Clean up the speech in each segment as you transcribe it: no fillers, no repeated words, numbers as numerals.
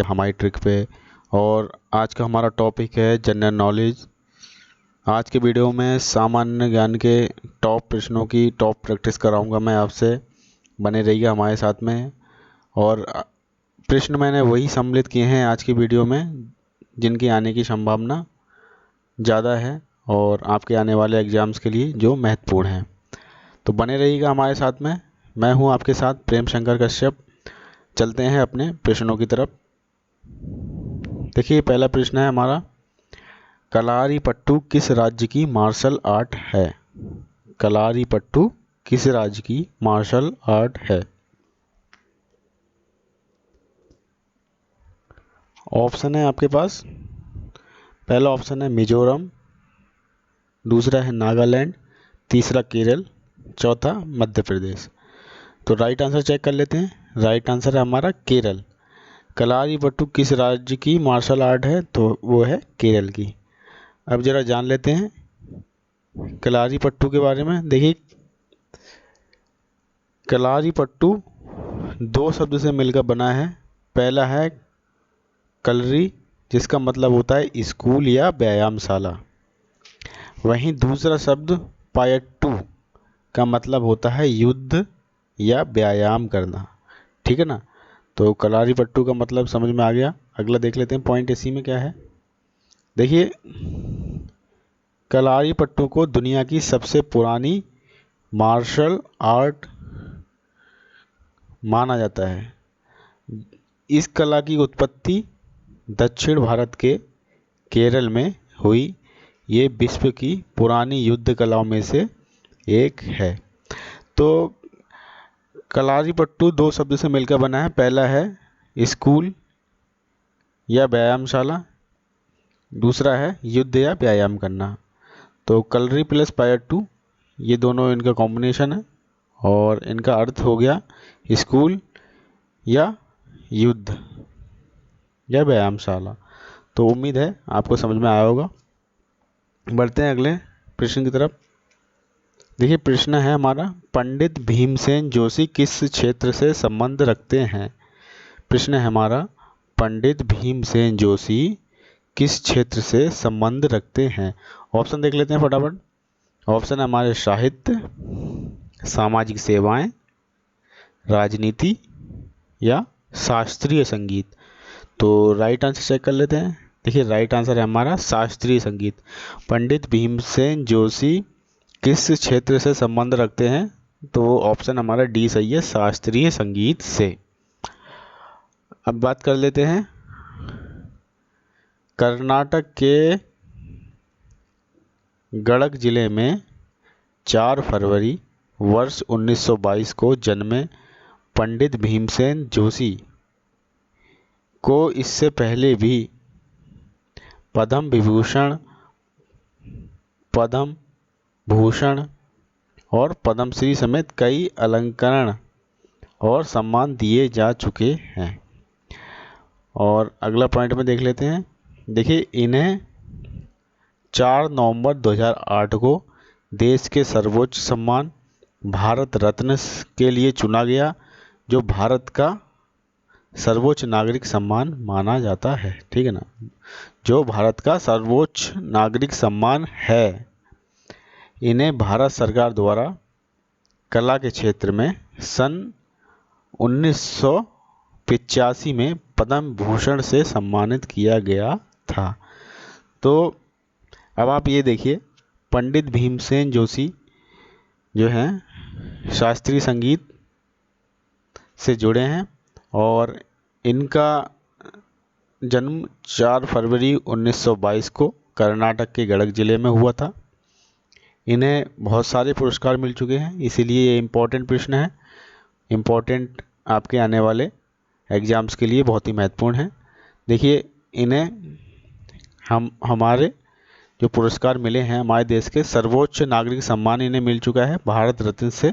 हमारी ट्रिक पे। और आज का हमारा टॉपिक है जनरल नॉलेज। आज के वीडियो में सामान्य ज्ञान के टॉप प्रश्नों की टॉप प्रैक्टिस कराऊंगा मैं आपसे। बने रहिए हमारे साथ में। और प्रश्न मैंने वही सम्मिलित किए हैं आज की वीडियो में जिनकी आने की संभावना ज़्यादा है और आपके आने वाले एग्ज़ाम्स के लिए जो महत्वपूर्ण हैं। तो बने रहिएगा हमारे साथ में। मैं हूं आपके साथ प्रेम शंकर कश्यप। चलते हैं अपने प्रश्नों की तरफ। देखिए पहला प्रश्न है हमारा, कलारीपट्टू किस राज्य की मार्शल आर्ट है? कलारीपट्टू किस राज्य की मार्शल आर्ट है? ऑप्शन है आपके पास। पहला ऑप्शन है मिजोरम, दूसरा है नागालैंड, तीसरा केरल, चौथा मध्य प्रदेश। तो राइट आंसर चेक कर लेते हैं। राइट आंसर है हमारा केरल। कलारीपट्टू किस राज्य की मार्शल आर्ट है? तो वो है केरल की। अब जरा जान लेते हैं कलारीपट्टू के बारे में। देखिए कलारीपट्टू दो शब्द से मिलकर बना है। पहला है कलरी, जिसका मतलब होता है स्कूल या व्यायामशाला। वहीं दूसरा शब्द पायट्टू का मतलब होता है युद्ध या व्यायाम करना। ठीक है ना। तो कलारीपट्टू का मतलब समझ में आ गया। अगला देख लेते हैं पॉइंट इसी में क्या है। देखिए कलारीपट्टू को दुनिया की सबसे पुरानी मार्शल आर्ट माना जाता है। इस कला की उत्पत्ति दक्षिण भारत के केरल में हुई। ये विश्व की पुरानी युद्ध कलाओं में से एक है। तो कलारीपट्टू दो शब्द से मिलकर बना है। पहला है स्कूल या व्यायामशाला, दूसरा है युद्ध या व्यायाम करना। तो कलरी प्लस पायट्टू ये दोनों इनका कॉम्बिनेशन है और इनका अर्थ हो गया स्कूल या युद्ध या व्यायामशाला। तो उम्मीद है आपको समझ में आया होगा। बढ़ते हैं अगले प्रश्न की तरफ। देखिए प्रश्न है हमारा, पंडित भीमसेन जोशी किस क्षेत्र से संबंध रखते हैं? प्रश्न है हमारा, पंडित भीमसेन जोशी किस क्षेत्र से संबंध रखते हैं? ऑप्शन देख लेते हैं फटाफट। ऑप्शन है हमारे साहित्य, सामाजिक सेवाएं, राजनीति या शास्त्रीय संगीत। तो राइट आंसर चेक कर लेते हैं। देखिए राइट आंसर है हमारा शास्त्रीय संगीत। पंडित भीमसेन जोशी किस क्षेत्र से संबंध रखते हैं? तो ऑप्शन हमारा डी सही है, शास्त्रीय संगीत से। अब बात कर लेते हैं कर्नाटक के गड़क जिले में 4 फरवरी वर्ष 1922 को जन्मे पंडित भीमसेन जोशी को इससे पहले भी पद्म विभूषण, पद्म भूषण और पद्मश्री समेत कई अलंकरण और सम्मान दिए जा चुके हैं। और अगला पॉइंट में देख लेते हैं। देखिए इन्हें 4 नवंबर 2008 को देश के सर्वोच्च सम्मान भारत रत्न के लिए चुना गया, जो भारत का सर्वोच्च नागरिक सम्मान माना जाता है। ठीक है ना, जो भारत का सर्वोच्च नागरिक सम्मान है। इन्हें भारत सरकार द्वारा कला के क्षेत्र में सन 1985 में पद्म भूषण से सम्मानित किया गया था। तो अब आप ये देखिए पंडित भीमसेन जोशी जो हैं शास्त्रीय संगीत से जुड़े हैं और इनका जन्म 4 फरवरी 1922 को कर्नाटक के गड़क जिले में हुआ था। इन्हें बहुत सारे पुरस्कार मिल चुके हैं, इसीलिए ये इम्पोर्टेंट प्रश्न है। इम्पोर्टेंट आपके आने वाले एग्ज़ाम्स के लिए बहुत ही महत्वपूर्ण है। देखिए इन्हें हमारे जो पुरस्कार मिले हैं, हमारे देश के सर्वोच्च नागरिक सम्मान इन्हें मिल चुका है भारत रत्न से।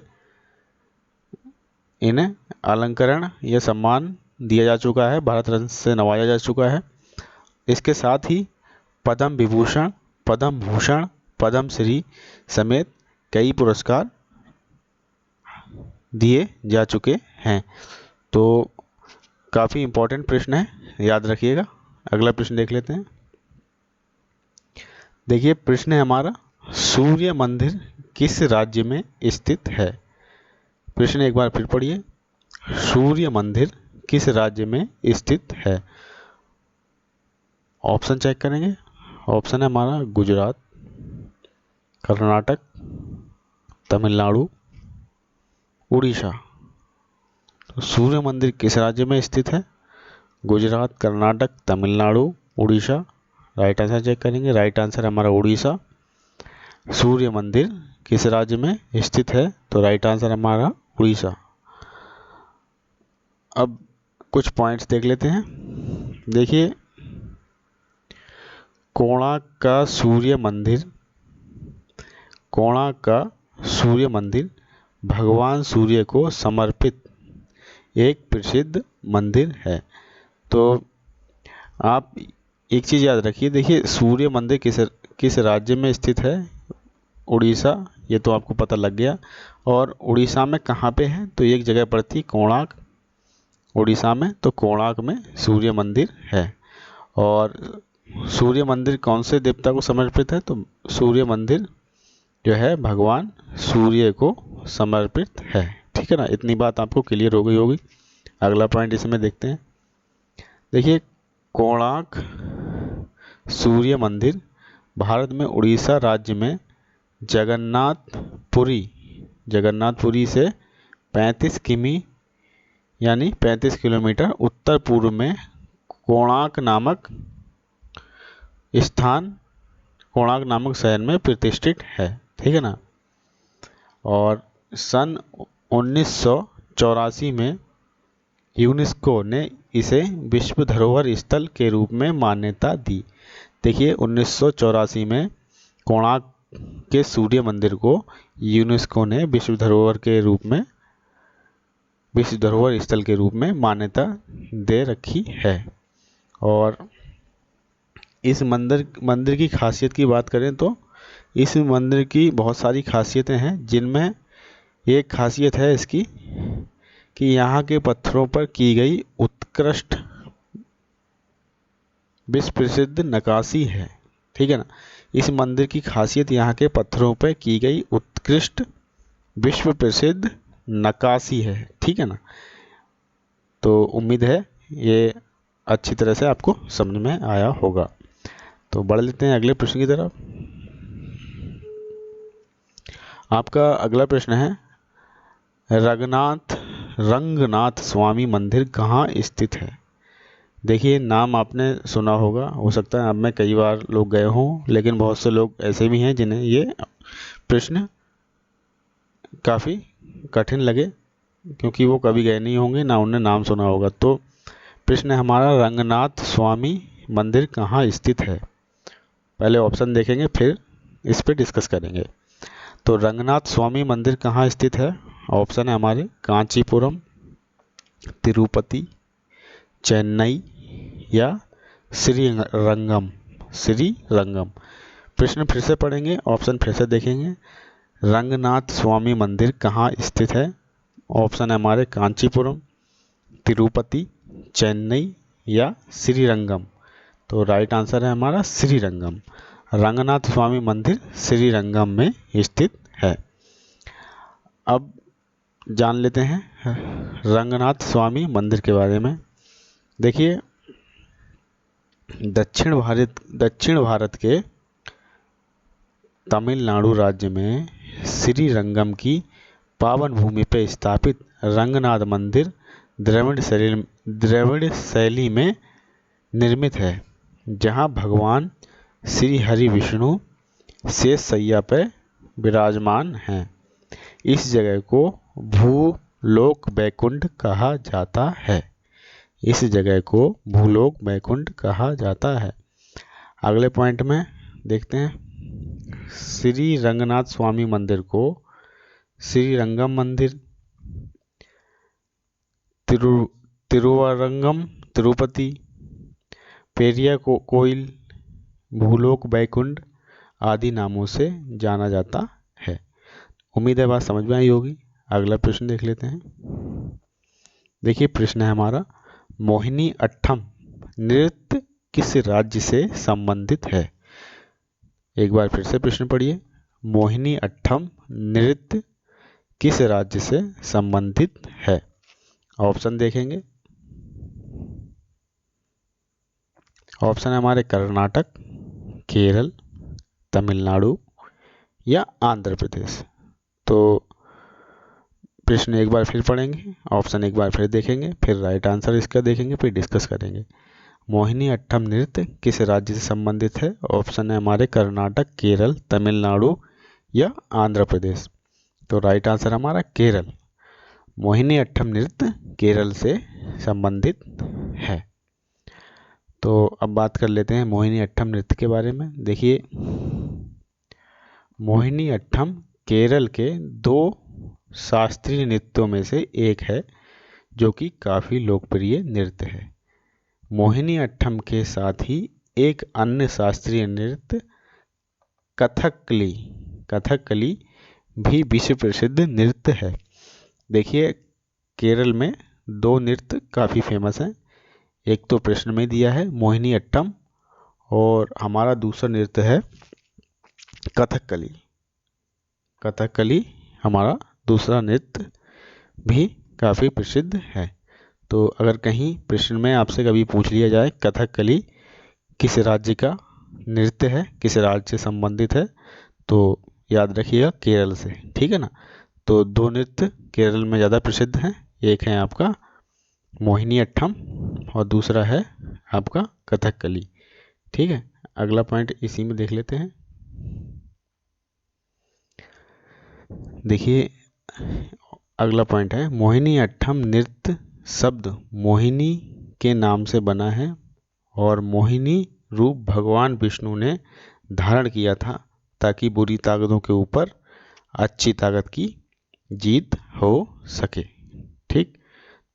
इन्हें अलंकरण या सम्मान दिया जा चुका है, भारत रत्न से नवाजा जा चुका है। इसके साथ ही पद्म विभूषण, पद्म भूषण, पद्मश्री समेत कई पुरस्कार दिए जा चुके हैं। तो काफ़ी इंपॉर्टेंट प्रश्न है, याद रखिएगा। अगला प्रश्न देख लेते हैं। देखिए प्रश्न है हमारा, सूर्य मंदिर किस राज्य में स्थित है? प्रश्न एक बार फिर पढ़िए, सूर्य मंदिर किस राज्य में स्थित है? ऑप्शन चेक करेंगे। ऑप्शन है हमारा गुजरात, कर्नाटक, तमिलनाडु, उड़ीसा। तो सूर्य मंदिर किस राज्य में स्थित है? Gujarat, Karnataka, Tamil Nadu, Orissa. Right answer check करेंगे। राइट आंसर हमारा उड़ीसा। सूर्य मंदिर किस राज्य में स्थित है? तो राइट आंसर हमारा उड़ीसा। अब कुछ पॉइंट्स देख लेते हैं। देखिए कोणार्क का सूर्य मंदिर, कोणार्क का सूर्य मंदिर भगवान सूर्य को समर्पित एक प्रसिद्ध मंदिर है। तो आप एक चीज़ याद रखिए, देखिए सूर्य मंदिर किस राज्य में स्थित है? उड़ीसा, ये तो आपको पता लग गया। और उड़ीसा में कहाँ पे है? तो एक जगह पर थी कोणार्क, उड़ीसा में। तो कोणार्क में सूर्य मंदिर है। और सूर्य मंदिर कौन से देवता को समर्पित है? तो सूर्य मंदिर जो है भगवान सूर्य को समर्पित है। ठीक है ना, इतनी बात आपको क्लियर हो गई होगी। अगला पॉइंट इसमें देखते हैं। देखिए कोणार्क सूर्य मंदिर भारत में उड़ीसा राज्य में जगन्नाथपुरी से 35 किमी यानी 35 किलोमीटर उत्तर पूर्व में कोणार्क नामक शहर में प्रतिष्ठित है। ठीक है ना। और सन 1984 में यूनेस्को ने इसे विश्व धरोहर स्थल के रूप में मान्यता दी। देखिए 1984 में कोणार्क के सूर्य मंदिर को यूनेस्को ने विश्व धरोहर स्थल के रूप में मान्यता दे रखी है। और इस मंदिर की खासियत की बात करें तो इस मंदिर की बहुत सारी खासियतें हैं, जिनमें एक खासियत है इसकी कि यहाँ के पत्थरों पर की गई उत्कृष्ट विश्व प्रसिद्ध नक्काशी है। ठीक है ना। इस मंदिर की खासियत यहाँ के पत्थरों पर की गई उत्कृष्ट विश्व प्रसिद्ध नक्काशी है। ठीक है ना। तो उम्मीद है ये अच्छी तरह से आपको समझ में आया होगा। तो बढ़ लेते हैं अगले प्रश्न की तरफ। आपका अगला प्रश्न है, रंगनाथ स्वामी मंदिर कहाँ स्थित है? देखिए नाम आपने सुना होगा, हो सकता है आप में कई बार लोग गए हों, लेकिन बहुत से लोग ऐसे भी हैं जिन्हें ये प्रश्न काफ़ी कठिन लगे, क्योंकि वो कभी गए नहीं होंगे, ना उन्हें नाम सुना होगा। तो प्रश्न है हमारा, रंगनाथ स्वामी मंदिर कहाँ स्थित है? पहले ऑप्शन देखेंगे, फिर इस पर डिस्कस करेंगे। तो रंगनाथ स्वामी मंदिर कहाँ स्थित है? ऑप्शन है हमारे कांचीपुरम, तिरुपति, चेन्नई या श्रीरंगम। प्रश्न फिर से पढ़ेंगे, ऑप्शन फिर से देखेंगे। रंगनाथ स्वामी मंदिर कहाँ स्थित है? ऑप्शन है हमारे कांचीपुरम, तिरुपति, चेन्नई या श्रीरंगम। तो राइट आंसर है हमारा श्रीरंगम। रंगनाथ स्वामी मंदिर श्रीरंगम में स्थित है। अब जान लेते हैं रंगनाथ स्वामी मंदिर के बारे में। देखिए दक्षिण भारत के तमिलनाडु राज्य में श्रीरंगम की पावन भूमि पर स्थापित रंगनाथ मंदिर द्रविड़ शैली में निर्मित है, जहां भगवान श्री हरि विष्णु शेष शैया पर विराजमान हैं। इस जगह को भूलोक वैकुंठ कहा जाता है। इस जगह को भूलोक वैकुंठ कहा जाता है। अगले पॉइंट में देखते हैं, श्री रंगनाथ स्वामी मंदिर को श्रीरंगम मंदिर, तिरुवरंगम तिरुपति, पेरिया कोइल, भूलोक वैकुंठ आदि नामों से जाना जाता है। उम्मीद है बात समझ में आई होगी। अगला प्रश्न देख लेते हैं। देखिए प्रश्न है हमारा, मोहिनी अट्टम नृत्य किस राज्य से संबंधित है? एक बार फिर से प्रश्न पढ़िए। मोहिनी अट्टम नृत्य किस राज्य से संबंधित है? ऑप्शन देखेंगे। ऑप्शन है हमारे कर्नाटक, केरल, तमिलनाडु या आंध्र प्रदेश। तो प्रश्न एक बार फिर पढ़ेंगे, ऑप्शन एक बार फिर देखेंगे, फिर राइट आंसर इसका देखेंगे, फिर डिस्कस करेंगे। मोहिनी अट्टम नृत्य किस राज्य से संबंधित है? ऑप्शन है हमारे कर्नाटक, केरल, तमिलनाडु या आंध्र प्रदेश। तो राइट आंसर हमारा केरल। मोहिनी अट्टम नृत्य केरल से संबंधित है। तो अब बात कर लेते हैं मोहिनी अट्टम नृत्य के बारे में। देखिए, मोहिनी अट्टम केरल के 2 शास्त्रीय नृत्यों में से एक है जो कि काफ़ी लोकप्रिय नृत्य है। मोहिनी अट्टम के साथ ही एक अन्य शास्त्रीय नृत्य कथकली भी विश्व प्रसिद्ध नृत्य है। देखिए, केरल में 2 नृत्य काफ़ी फेमस हैं। एक तो प्रश्न में दिया है मोहिनी अट्टम, और हमारा दूसरा नृत्य है कथकली हमारा दूसरा नृत्य भी काफ़ी प्रसिद्ध है। तो अगर कहीं प्रश्न में आपसे कभी पूछ लिया जाए कथकली किस राज्य का नृत्य है, किस राज्य से संबंधित है, तो याद रखिएगा केरल से, ठीक है ना। तो 2 नृत्य केरल में ज़्यादा प्रसिद्ध हैं। एक है आपका मोहिनी अट्टम और दूसरा है आपका कथकली, ठीक है। अगला पॉइंट इसी में देख लेते हैं। देखिए, अगला पॉइंट है मोहिनी अट्टम नृत्य शब्द मोहिनी के नाम से बना है और मोहिनी रूप भगवान विष्णु ने धारण किया था ताकि बुरी ताकतों के ऊपर अच्छी ताकत की जीत हो सके, ठीक।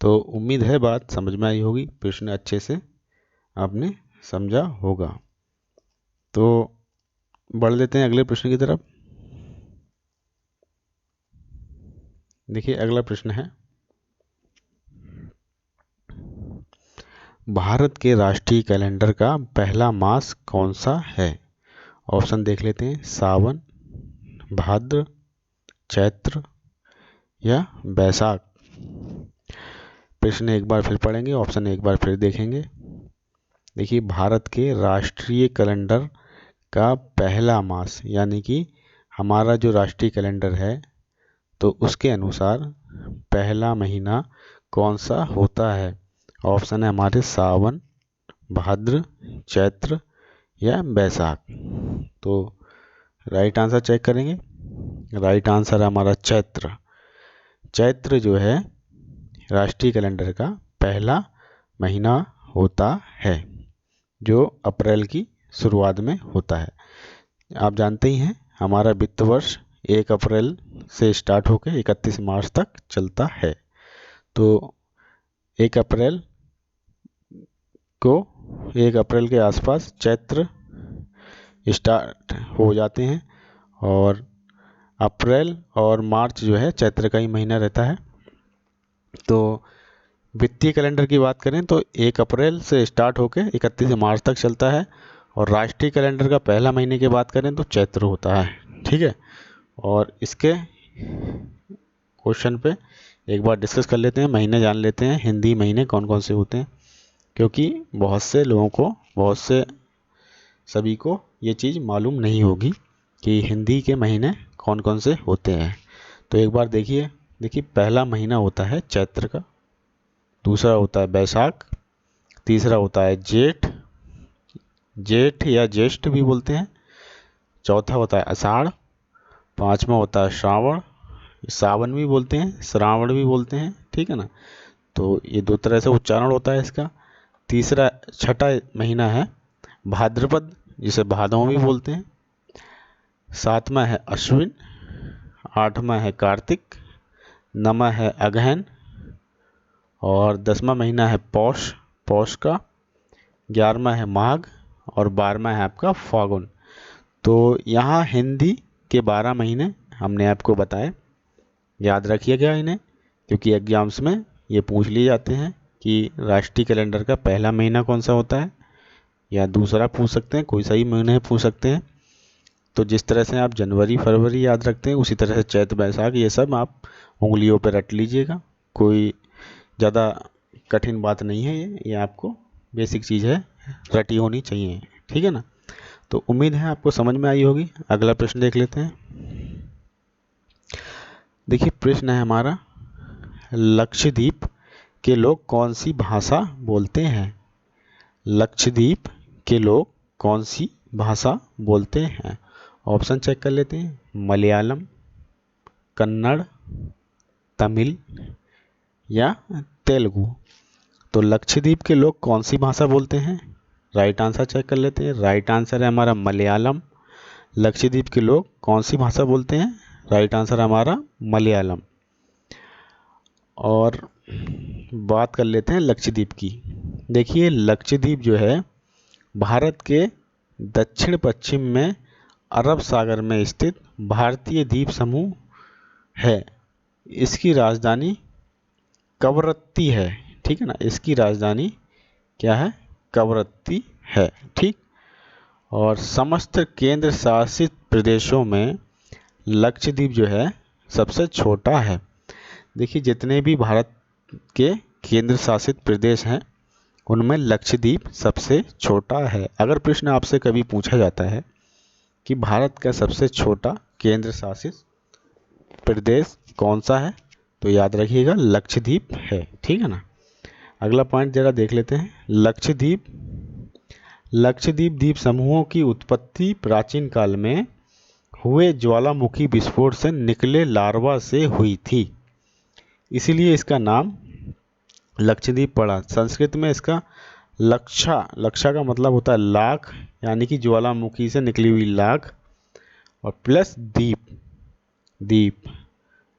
तो उम्मीद है बात समझ में आई होगी, प्रश्न अच्छे से आपने समझा होगा। तो बढ़ लेते हैं अगले प्रश्न की तरफ। देखिए, अगला प्रश्न है भारत के राष्ट्रीय कैलेंडर का पहला मास कौन सा है? ऑप्शन देख लेते हैं। सावन, भाद्र, चैत्र या बैसाख। प्रश्न एक बार फिर पढ़ेंगे, ऑप्शन एक बार फिर देखेंगे। देखिए, भारत के राष्ट्रीय कैलेंडर का पहला मास यानी कि हमारा जो राष्ट्रीय कैलेंडर है तो उसके अनुसार पहला महीना कौन सा होता है? ऑप्शन है हमारे सावन, भाद्र, चैत्र या बैसाख। तो राइट आंसर चेक करेंगे। राइट आंसर हमारा चैत्र। चैत्र जो है राष्ट्रीय कैलेंडर का पहला महीना होता है जो अप्रैल की शुरुआत में होता है। आप जानते ही हैं हमारा वित्त वर्ष 1 अप्रैल से स्टार्ट होकर 31 मार्च तक चलता है। तो 1 अप्रैल के आसपास चैत्र स्टार्ट हो जाते हैं और अप्रैल और मार्च जो है चैत्र का ही महीना रहता है। तो वित्तीय कैलेंडर की बात करें तो 1 अप्रैल से स्टार्ट होकर 31 मार्च तक चलता है और राष्ट्रीय कैलेंडर का पहला महीने की बात करें तो चैत्र होता है, ठीक है। और इसके क्वेश्चन पे एक बार डिस्कस कर लेते हैं, महीने जान लेते हैं, हिंदी महीने कौन कौन से होते हैं, क्योंकि बहुत से लोगों को सभी को ये चीज़ मालूम नहीं होगी कि हिंदी के महीने कौन कौन से होते हैं। तो एक बार देखिए, पहला महीना होता है चैत्र का, दूसरा होता है बैसाख, तीसरा होता है जेठ या ज्येष्ठ भी बोलते हैं, चौथा होता है आषाढ़, पांचवा होता है श्रावण, सावन भी बोलते हैं, श्रावण भी बोलते हैं, ठीक है ना। तो ये 2 तरह से उच्चारण होता है इसका। छठा महीना है भाद्रपद, जिसे भादों भी बोलते हैं। 7वां है अश्विन, 8वां है कार्तिक, 9वां है अगहन और 10वां महीना है पौष का, 11वां है माघ और 12वां है आपका फागुन। तो यहाँ हिंदी के 12 महीने हमने आपको बताए, याद रखिएगा इन्हें, क्योंकि एग्जाम्स में ये पूछ लिए जाते हैं कि राष्ट्रीय कैलेंडर का पहला महीना कौन सा होता है, या दूसरा पूछ सकते हैं, कोई सही महीने पूछ सकते हैं। तो जिस तरह से आप जनवरी फरवरी याद रखते हैं उसी तरह से चैत बैसाख ये सब आप उंगलियों पर रट लीजिएगा। कोई ज़्यादा कठिन बात नहीं है, ये आपको बेसिक चीज़ है, रटी होनी चाहिए, ठीक है ना। तो उम्मीद है आपको समझ में आई होगी। अगला प्रश्न देख लेते हैं। देखिए प्रश्न है हमारा, लक्षद्वीप के लोग कौन सी भाषा बोलते हैं। लक्षद्वीप के लोग कौन सी भाषा बोलते हैं। ऑप्शन चेक कर लेते हैं, मलयालम, कन्नड़, तमिल या तेलुगु। तो लक्षद्वीप के लोग कौन सी भाषा बोलते हैं, राइट आंसर चेक कर लेते हैं। राइट आंसर है हमारा मलयालम। लक्षद्वीप के लोग कौन सी भाषा बोलते हैं, राइट आंसर हमारा मलयालम। और बात कर लेते हैं लक्षद्वीप की। देखिए लक्षद्वीप जो है भारत के दक्षिण पश्चिम में अरब सागर में स्थित भारतीय द्वीप समूह है। इसकी राजधानी कवरत्ती है, ठीक है ना। इसकी राजधानी क्या है, कवरत्ती है, ठीक। और समस्त केंद्र शासित प्रदेशों में लक्षद्वीप जो है सबसे छोटा है। देखिए जितने भी भारत के केंद्र शासित प्रदेश हैं उनमें लक्षद्वीप सबसे छोटा है। अगर प्रश्न आपसे कभी पूछा जाता है कि भारत का सबसे छोटा केंद्र शासित प्रदेश कौन सा है, तो याद रखिएगा लक्षद्वीप है, ठीक है ना। अगला पॉइंट जरा देख लेते हैं। लक्षद्वीप द्वीप समूहों की उत्पत्ति प्राचीन काल में हुए ज्वालामुखी विस्फोट से निकले लार्वा से हुई थी, इसीलिए इसका नाम लक्षद्वीप पड़ा। संस्कृत में इसका लक्षा का मतलब होता है लाख, यानी कि ज्वालामुखी से निकली हुई लाख, और प्लस द्वीप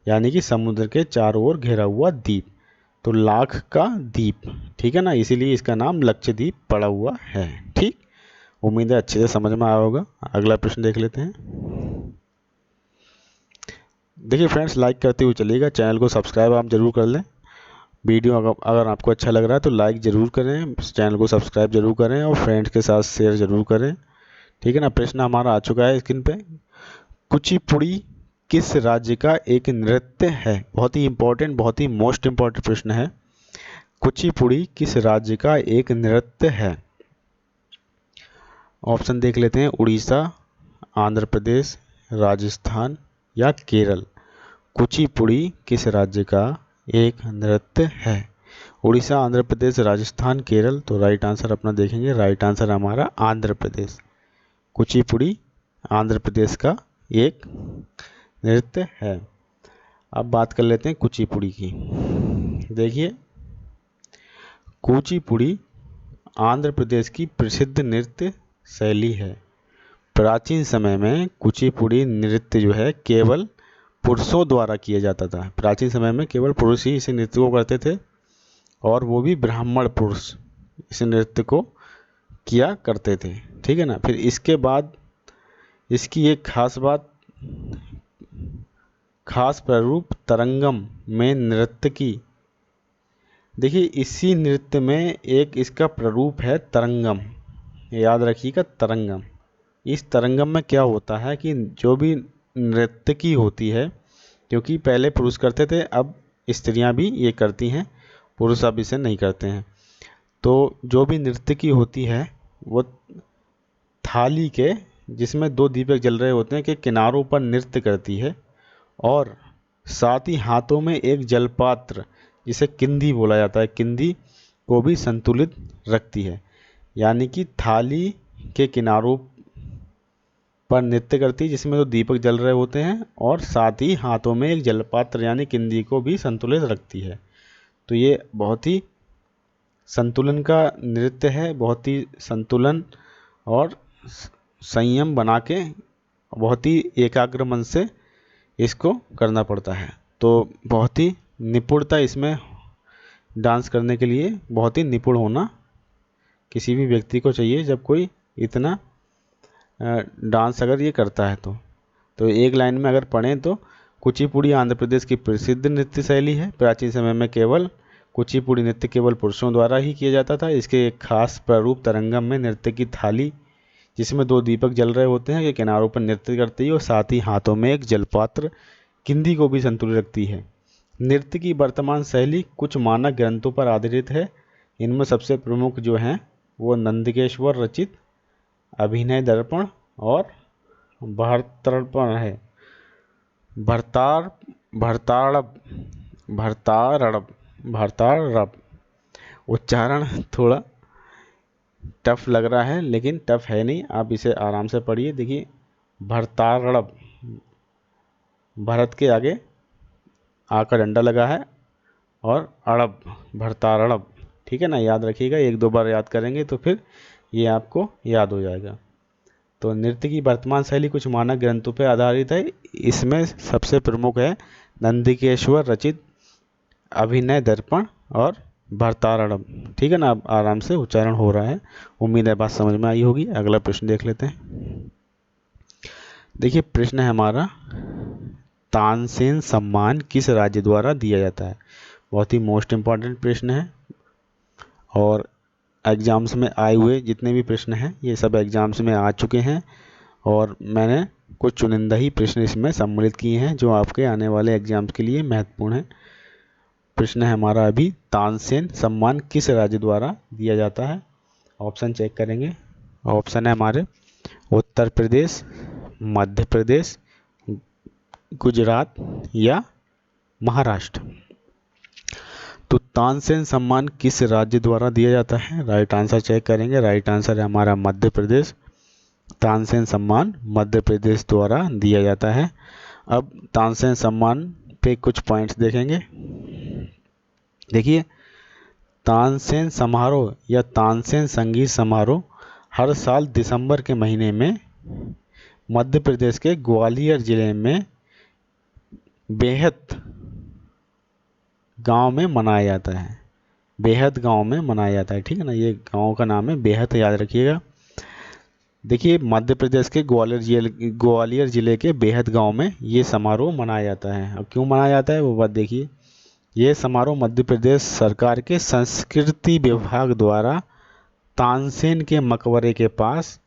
यानी कि समुद्र के चारों ओर घिरा हुआ द्वीप, तो लाख का द्वीप, ठीक है ना, इसीलिए इसका नाम लक्षद्वीप पड़ा हुआ है, ठीक। उम्मीद है अच्छे से समझ में आया होगा। अगला प्रश्न देख लेते हैं। देखिए फ्रेंड्स, लाइक करते हुए चलिएगा, चैनल को सब्सक्राइब आप जरूर कर लें। वीडियो अगर आपको अच्छा लग रहा है तो लाइक ज़रूर करें, चैनल को सब्सक्राइब जरूर करें और फ्रेंड्स के साथ शेयर ज़रूर करें, ठीक है ना। प्रश्न हमारा आ चुका है स्क्रीन पे। कुचिपुड़ी किस राज्य का एक नृत्य है। बहुत ही इंपॉर्टेंट, बहुत ही मोस्ट इंपॉर्टेंट प्रश्न है। कुचिपुड़ी किस राज्य का एक नृत्य है। ऑप्शन देख लेते हैं, उड़ीसा, आंध्र प्रदेश, राजस्थान या केरल। कुचिपुड़ी किस राज्य का एक नृत्य है। उड़ीसा, आंध्र प्रदेश, राजस्थान, केरल। तो राइट आंसर अपना देखेंगे, राइट आंसर हमारा आंध्र प्रदेश। कुचिपुड़ी आंध्र प्रदेश का एक नृत्य है। अब बात कर लेते हैं कुचिपुड़ी की। देखिए कुचिपुड़ी आंध्र प्रदेश की प्रसिद्ध नृत्य शैली है। प्राचीन समय में कुचिपुड़ी नृत्य जो है केवल पुरुषों द्वारा किया जाता था। प्राचीन समय में केवल पुरुष ही इस नृत्य को करते थे, और वो भी ब्राह्मण पुरुष इस नृत्य को किया करते थे, ठीक है ना। फिर इसके बाद इसकी एक खास प्रारूप तरंगम में नृत्य की। देखिए इसी नृत्य में एक इसका प्रारूप है तरंगम, याद रखिएगा तरंगम। इस तरंगम में क्या होता है कि जो भी नृत्यकी होती है, क्योंकि पहले पुरुष करते थे, अब स्त्रियां भी ये करती हैं, पुरुष अब इसे नहीं करते हैं। तो जो भी नृत्यकी होती है वो थाली के, जिसमें 2 दीपक जल रहे होते हैं, के किनारों पर नृत्य करती है, और साथ ही हाथों में एक जलपात्र, जिसे किंदी बोला जाता है, किंदी को भी संतुलित रखती है। यानी कि थाली के किनारों पर नृत्य करती है जिसमें 2 दीपक जल रहे होते हैं, और साथ ही हाथों में एक जलपात्र यानी किंदी को भी संतुलित रखती है। तो ये बहुत ही संतुलन का नृत्य है, बहुत ही संतुलन और संयम बना के, बहुत ही एकाग्र मन से इसको करना पड़ता है। तो बहुत ही निपुणता इसमें, डांस करने के लिए बहुत ही निपुण होना किसी भी व्यक्ति को चाहिए, जब कोई इतना डांस अगर ये करता है तो एक लाइन में अगर पढ़ें तो कुचिपुड़ी आंध्र प्रदेश की प्रसिद्ध नृत्य शैली है। प्राचीन समय में केवल कुचिपुड़ी नृत्य केवल पुरुषों द्वारा ही किया जाता था। इसके एक खास प्रारूप तरंगम में नृत्य की थाली, जिसमें 2 दीपक जल रहे होते हैं, के किनारों पर नृत्य करती है और साथ ही हाथों में एक जलपात्र किंदी को भी संतुलित रखती है। नृत्य की वर्तमान शैली कुछ मानक ग्रंथों पर आधारित है। इनमें सबसे प्रमुख जो हैं वो नंदिकेश्वर रचित अभिनय दर्पण और भरतर्पण है। भरताड़ब भरताड़ब उच्चारण थोड़ा टफ लग रहा है, लेकिन टफ है नहीं, आप इसे आराम से पढ़िए। देखिए, भरताड़ब, भरत के आगे आ का डंडा लगा है और अड़ब, भरताड़ब, ठीक है ना, याद रखिएगा। 1-2 बार याद करेंगे तो फिर ये आपको याद हो जाएगा। तो नृत्य की वर्तमान शैली कुछ मानक ग्रंथों पर आधारित है। इसमें सबसे प्रमुख है नंदिकेश्वर रचित अभिनय दर्पण और भरताड़ब, ठीक है ना। अब आराम से उच्चारण हो रहा है, उम्मीद है बात समझ में आई होगी। अगला प्रश्न देख लेते हैं। देखिए, प्रश्न है हमारा, तानसेन सम्मान किस राज्य द्वारा दिया जाता है। बहुत ही मोस्ट इम्पॉर्टेंट प्रश्न है और एग्जाम्स में आए हुए जितने भी प्रश्न हैं ये सब एग्जाम्स में आ चुके हैं और मैंने कुछ चुनिंदा ही प्रश्न इसमें सम्मिलित किए हैं जो आपके आने वाले एग्जाम्स के लिए महत्वपूर्ण है। प्रश्न है हमारा अभी, तानसेन सम्मान किस राज्य द्वारा दिया जाता है। ऑप्शन चेक करेंगे। ऑप्शन है हमारे उत्तर प्रदेश, मध्य प्रदेश, गुजरात या महाराष्ट्र। तो तानसेन सम्मान किस राज्य द्वारा दिया जाता है, राइट आंसर चेक करेंगे। राइट आंसर है हमारा मध्य प्रदेश। तानसेन सम्मान मध्य प्रदेश द्वारा दिया जाता है। अब तानसेन सम्मान पे कुछ पॉइंट्स देखेंगे। देखिए, तानसेन समारोह या तानसेन संगीत समारोह हर साल दिसंबर के महीने में मध्य प्रदेश के ग्वालियर जिले में बेहद गांव में मनाया जाता है। बेहद गांव में मनाया जाता है, ठीक है ना। ये गांव का नाम है बेहद, याद रखिएगा। देखिए, मध्य प्रदेश के ग्वालियर जिले के बेहद गांव में ये समारोह मनाया जाता है। अब क्यों मनाया जाता है वो बात देखिए। ये समारोह मध्य प्रदेश सरकार के संस्कृति विभाग द्वारा तानसेन के मकबरे के पास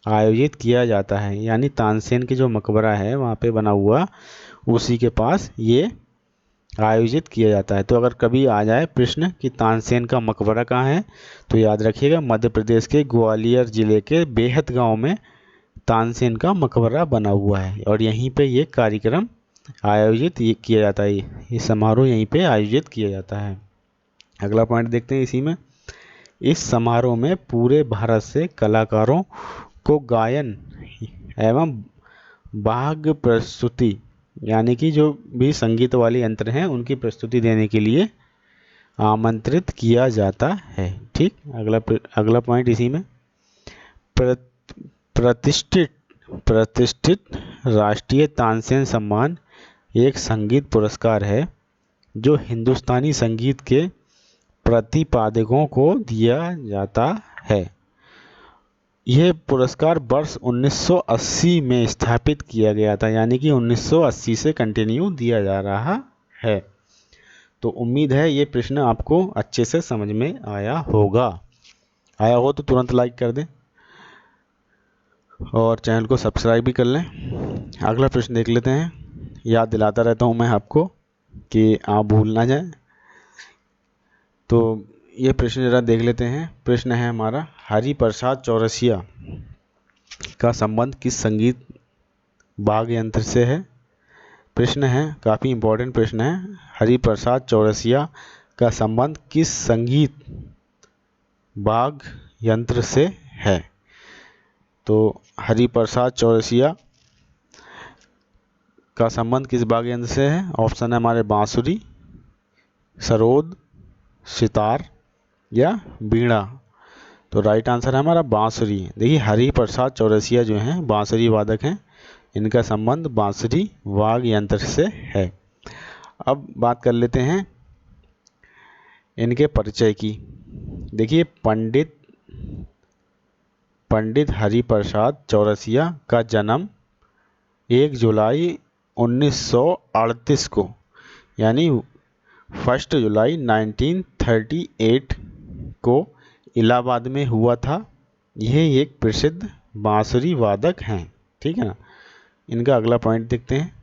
आयोजित किया जाता है। यानी तानसेन के जो मकबरा है वहाँ पे बना हुआ, उसी के पास ये आयोजित किया जाता है। तो अगर कभी आ जाए प्रश्न कि तानसेन का मकबरा कहाँ है, तो याद रखिएगा मध्य प्रदेश के ग्वालियर जिले के बेहद गांव में तानसेन का मकबरा बना हुआ है और यहीं पे ये कार्यक्रम आयोजित किया जाता है। ये समारोह यहीं पे आयोजित किया जाता है। अगला पॉइंट देखते हैं इसी में। इस समारोह में पूरे भारत से कलाकारों को गायन एवं वाद्य प्रस्तुति, यानी कि जो भी संगीत वाले यंत्र हैं उनकी प्रस्तुति देने के लिए आमंत्रित किया जाता है। ठीक, अगला पॉइंट इसी में। प्रतिष्ठित राष्ट्रीय तानसेन सम्मान एक संगीत पुरस्कार है जो हिंदुस्तानी संगीत के प्रतिपादकों को दिया जाता है। यह पुरस्कार वर्ष 1980 में स्थापित किया गया था, यानी कि 1980 से कंटिन्यू दिया जा रहा है। तो उम्मीद है ये प्रश्न आपको अच्छे से समझ में आया होगा। आया हो तो तुरंत लाइक कर दें और चैनल को सब्सक्राइब भी कर लें। अगला प्रश्न देख लेते हैं। याद दिलाता रहता हूँ मैं आपको कि आप भूल ना जाएं। तो ये प्रश्न जरा देख लेते हैं। प्रश्न है हमारा, हरिप्रसाद चौरसिया का संबंध किस संगीत वाद्य यंत्र से है। प्रश्न है, काफ़ी इम्पोर्टेंट प्रश्न है। हरिप्रसाद चौरसिया का संबंध किस संगीत वाद्य यंत्र से है। तो हरिप्रसाद चौरसिया का संबंध किस वाद्य यंत्र से है। ऑप्शन है हमारे बांसुरी, सरोद, सितार या बीड़ा। तो राइट आंसर है हमारा बांसुरी। देखिए, हरिप्रसाद चौरसिया जो हैं बांसुरी वादक हैं, इनका संबंध बांसुरी वाद्य यंत्र से है। अब बात कर लेते हैं इनके परिचय की। देखिए, पंडित हरिप्रसाद चौरसिया का जन्म 1 जुलाई 1938 को, यानी 1 जुलाई 1938 को इलाहाबाद में हुआ था। यह एक प्रसिद्ध बांसुरी वादक हैं, ठीक है ना। इनका अगला पॉइंट देखते हैं।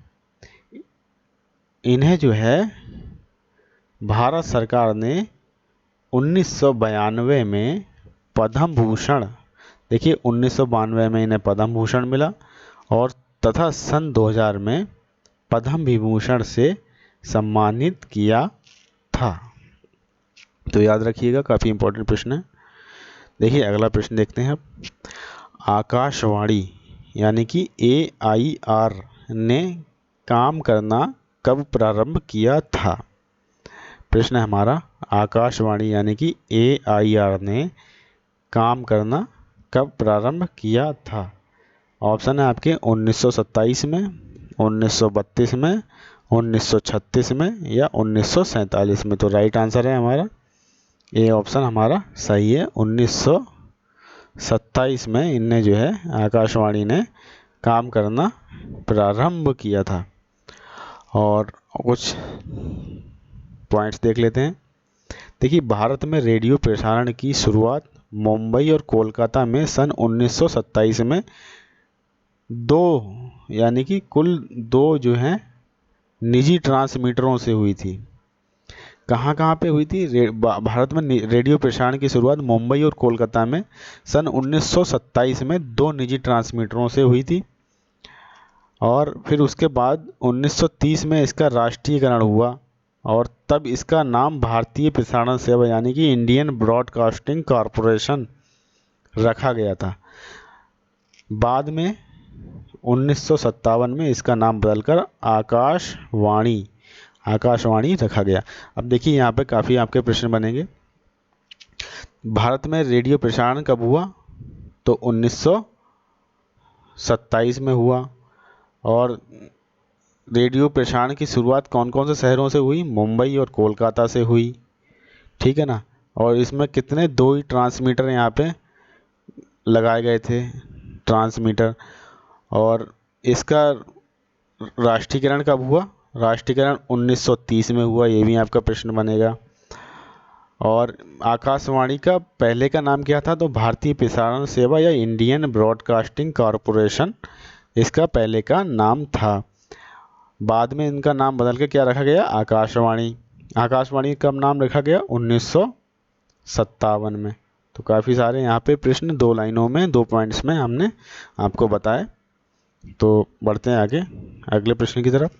इन्हें जो है भारत सरकार ने 1992 में पद्म भूषण, देखिए 1992 में इन्हें पद्म भूषण मिला, और तथा सन 2000 में पद्म विभूषण से सम्मानित किया था। तो याद रखिएगा, काफ़ी इंपॉर्टेंट प्रश्न है। देखिए अगला प्रश्न देखते हैं अब। आकाशवाणी यानी कि AIR ने काम करना कब प्रारंभ किया था? प्रश्न है हमारा, आकाशवाणी यानी कि AIR ने काम करना कब प्रारंभ किया था? ऑप्शन है आपके 1927 में, 1932 में, 1936 में या 1947 में। तो राइट आंसर है हमारा ए ऑप्शन हमारा सही है। 1927 में इनने जो है आकाशवाणी ने काम करना प्रारंभ किया था। और कुछ पॉइंट्स देख लेते हैं। देखिए भारत में रेडियो प्रसारण की शुरुआत मुंबई और कोलकाता में सन 1927 में यानी कि कुल 2 जो हैं निजी ट्रांसमीटरों से हुई थी। कहाँ कहाँ पे हुई थी? भारत में रेडियो प्रसारण की शुरुआत मुंबई और कोलकाता में सन 1927 में 2 निजी ट्रांसमीटरों से हुई थी। और फिर उसके बाद 1930 में इसका राष्ट्रीयकरण हुआ और तब इसका नाम भारतीय प्रसारण सेवा यानी कि इंडियन ब्रॉडकास्टिंग कॉरपोरेशन रखा गया था। बाद में 1957 में इसका नाम बदलकर आकाशवाणी रखा गया। अब देखिए यहाँ पे काफ़ी आपके प्रश्न बनेंगे। भारत में रेडियो प्रसारण कब हुआ? तो 1927 में हुआ। और रेडियो प्रसारण की शुरुआत कौन कौन से शहरों से हुई? मुंबई और कोलकाता से हुई, ठीक है ना। और इसमें कितने 2 ही ट्रांसमीटर यहाँ पे लगाए गए थे, ट्रांसमीटर। और इसका राष्ट्रीयकरण कब हुआ? राष्ट्रीयकरण 1930 में हुआ, ये भी आपका प्रश्न बनेगा। और आकाशवाणी का पहले का नाम क्या था? तो भारतीय प्रसारण सेवा या इंडियन ब्रॉडकास्टिंग कॉरपोरेशन इसका पहले का नाम था। बाद में इनका नाम बदल के क्या रखा गया? आकाशवाणी। आकाशवाणी कब नाम रखा गया? 1957 में। तो काफ़ी सारे यहाँ पे प्रश्न 2 लाइनों में 2 पॉइंट्स में हमने आपको बताए। तो बढ़ते हैं आगे अगले प्रश्न की तरफ।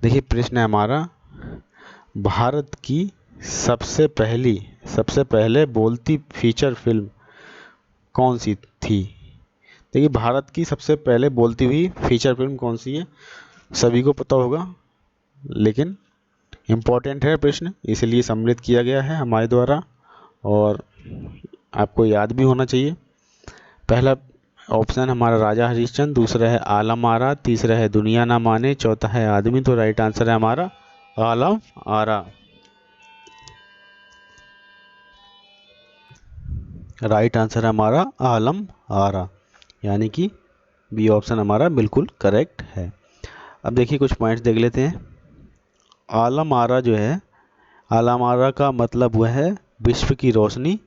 देखिए प्रश्न है हमारा, भारत की सबसे पहले बोलती फीचर फिल्म कौन सी थी? देखिए भारत की सबसे पहले बोलती हुई फीचर फिल्म कौन सी है? सभी को पता होगा, लेकिन इम्पोर्टेंट है प्रश्न, इसलिए सम्मिलित किया गया है हमारे द्वारा और आपको याद भी होना चाहिए। पहला ऑप्शन हमारा राजा हरिश्चंद्र, दूसरा है आलम आरा, तीसरा है दुनिया ना माने, चौथा है आदमी। तो राइट आंसर है हमारा आलम आरा। राइट आंसर है हमारा आलम आरा, यानी कि बी ऑप्शन हमारा बिल्कुल करेक्ट है। अब देखिए कुछ पॉइंट्स देख लेते हैं। आलम आरा जो है, आलम आरा का मतलब हुआ है विश्व की रोशनी,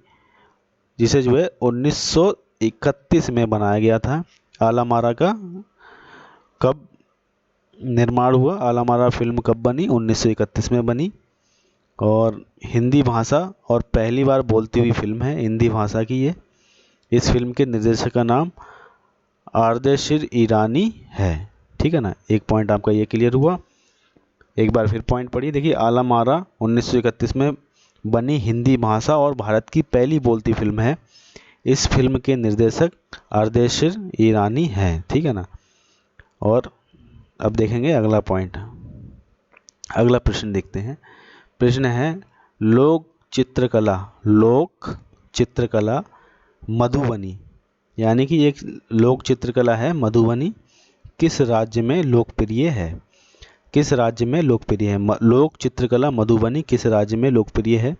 जिसे जो है 1931 में बनाया गया था। आलम आरा का कब निर्माण हुआ? आलम आरा फिल्म कब बनी? 1931 में बनी। और हिंदी भाषा और पहली बार बोलती हुई फिल्म है, हिंदी भाषा की ये। इस फिल्म के निर्देशक का नाम आर्देशिर ईरानी है, ठीक है ना। एक पॉइंट आपका ये क्लियर हुआ। एक बार फिर पॉइंट पढ़िए। देखिए आलम आरा 1931 में बनी हिंदी भाषा और भारत की पहली बोलती फिल्म है। इस फिल्म के निर्देशक आर्देशिर ईरानी हैं, ठीक है ना। और अब देखेंगे अगला पॉइंट, अगला प्रश्न देखते हैं। प्रश्न है लोक चित्रकला मधुबनी, यानी कि एक लोक चित्रकला है मधुबनी, किस राज्य में लोकप्रिय है? किस राज्य में लोकप्रिय है? लोक चित्रकला मधुबनी किस राज्य में लोकप्रिय है?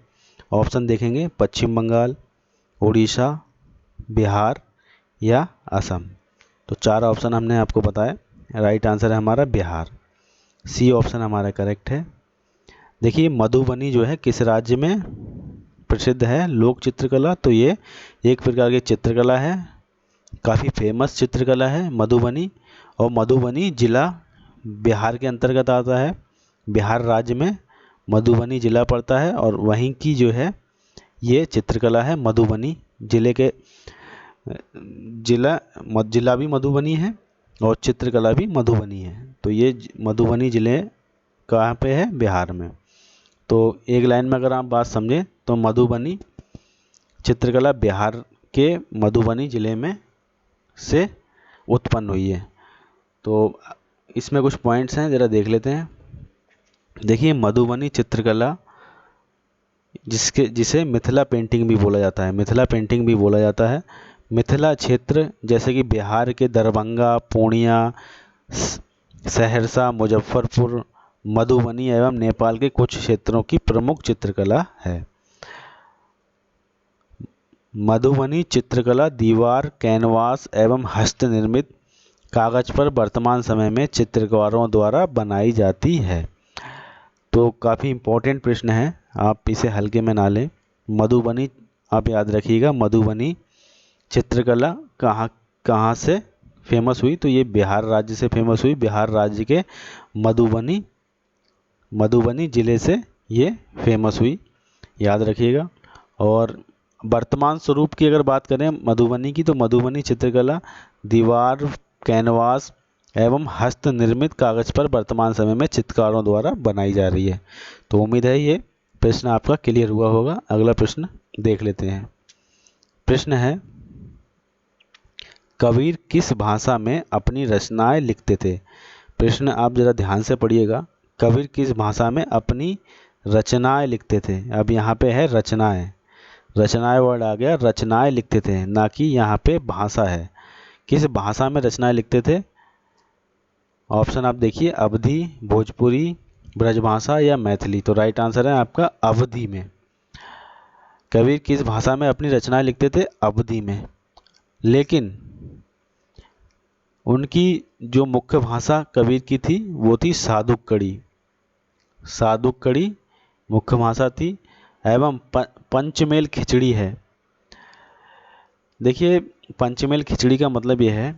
ऑप्शन देखेंगे, पश्चिम बंगाल, उड़ीसा, बिहार या असम। तो 4 ऑप्शन हमने आपको बताया। राइट आंसर है हमारा बिहार। सी ऑप्शन हमारा करेक्ट है। देखिए मधुबनी जो है किस राज्य में प्रसिद्ध है लोक चित्रकला, तो ये एक प्रकार की चित्रकला है, काफ़ी फेमस चित्रकला है मधुबनी। और मधुबनी जिला बिहार के अंतर्गत आता है, बिहार राज्य में मधुबनी जिला पड़ता है, और वहीं की जो है ये चित्रकला है मधुबनी जिले के जिला भी मधुबनी है और चित्रकला भी मधुबनी है। तो ये मधुबनी जिले कहाँ पे है, बिहार में। तो एक लाइन में अगर आप बात समझें तो मधुबनी चित्रकला बिहार के मधुबनी जिले में से उत्पन्न हुई है। तो इसमें कुछ पॉइंट्स हैं, ज़रा देख लेते हैं। देखिए मधुबनी चित्रकला जिसे मिथिला पेंटिंग भी बोला जाता है, मिथिला पेंटिंग भी बोला जाता है। मिथिला क्षेत्र जैसे कि बिहार के दरभंगा, पूर्णिया, सहरसा, मुजफ्फरपुर, मधुबनी एवं नेपाल के कुछ क्षेत्रों की प्रमुख चित्रकला है। मधुबनी चित्रकला दीवार, कैनवास एवं हस्त निर्मित कागज पर वर्तमान समय में चित्रकारों द्वारा बनाई जाती है। तो काफ़ी इम्पोर्टेंट प्रश्न है, आप इसे हल्के में ना लें। मधुबनी आप याद रखिएगा, मधुबनी चित्रकला कहाँ से फेमस हुई, तो ये बिहार राज्य से फेमस हुई। बिहार राज्य के मधुबनी ज़िले से ये फेमस हुई, याद रखिएगा। और वर्तमान स्वरूप की अगर बात करें मधुबनी की, तो मधुबनी चित्रकला दीवार, कैनवास एवं हस्त निर्मित कागज पर वर्तमान समय में चित्रकारों द्वारा बनाई जा रही है। तो उम्मीद है ये प्रश्न आपका क्लियर हुआ होगा। अगला प्रश्न देख लेते हैं। प्रश्न है, कबीर किस भाषा में अपनी रचनाएं लिखते थे। प्रश्न आप जरा ध्यान से पढ़िएगा, कबीर किस भाषा में अपनी रचनाएं लिखते थे। अब यहाँ पे है रचनाएं, रचनाएं वर्ड आ गया, रचनाएं लिखते थे, ना कि यहाँ पे भाषा है। किस भाषा में रचनाएं लिखते थे, ऑप्शन आप देखिए, अवधी, भोजपुरी, ब्रजभाषा या मैथिली। तो राइट आंसर है आपका अवधी में। कबीर किस भाषा में अपनी रचनाएं लिखते थे, अवधी में। लेकिन उनकी जो मुख्य भाषा कबीर की थी वो थी सादुक्कड़ी, सादुक्कड़ी मुख्य भाषा थी। एवं पंचमेल खिचड़ी है। देखिए पंचमेल खिचड़ी का मतलब यह है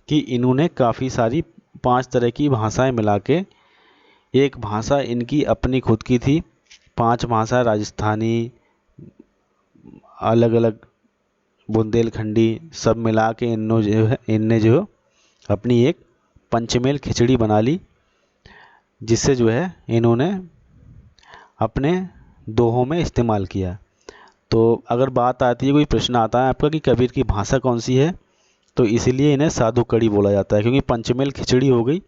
कि इन्होंने काफ़ी सारी 5 तरह की भाषाएं मिला के एक भाषा इनकी अपनी खुद की थी। 5 भाषा राजस्थानी, अलग अलग बुंदेलखंडी, सब मिला के इनने जो अपनी एक पंचमेल खिचड़ी बना ली, जिससे जो है इन्होंने अपने दोहों में इस्तेमाल किया। तो अगर बात आती है, कोई प्रश्न आता है आपका कि कबीर की भाषा कौन सी है, तो इसीलिए इन्हें सादुक्कड़ी बोला जाता है, क्योंकि पंचमेल खिचड़ी हो गई,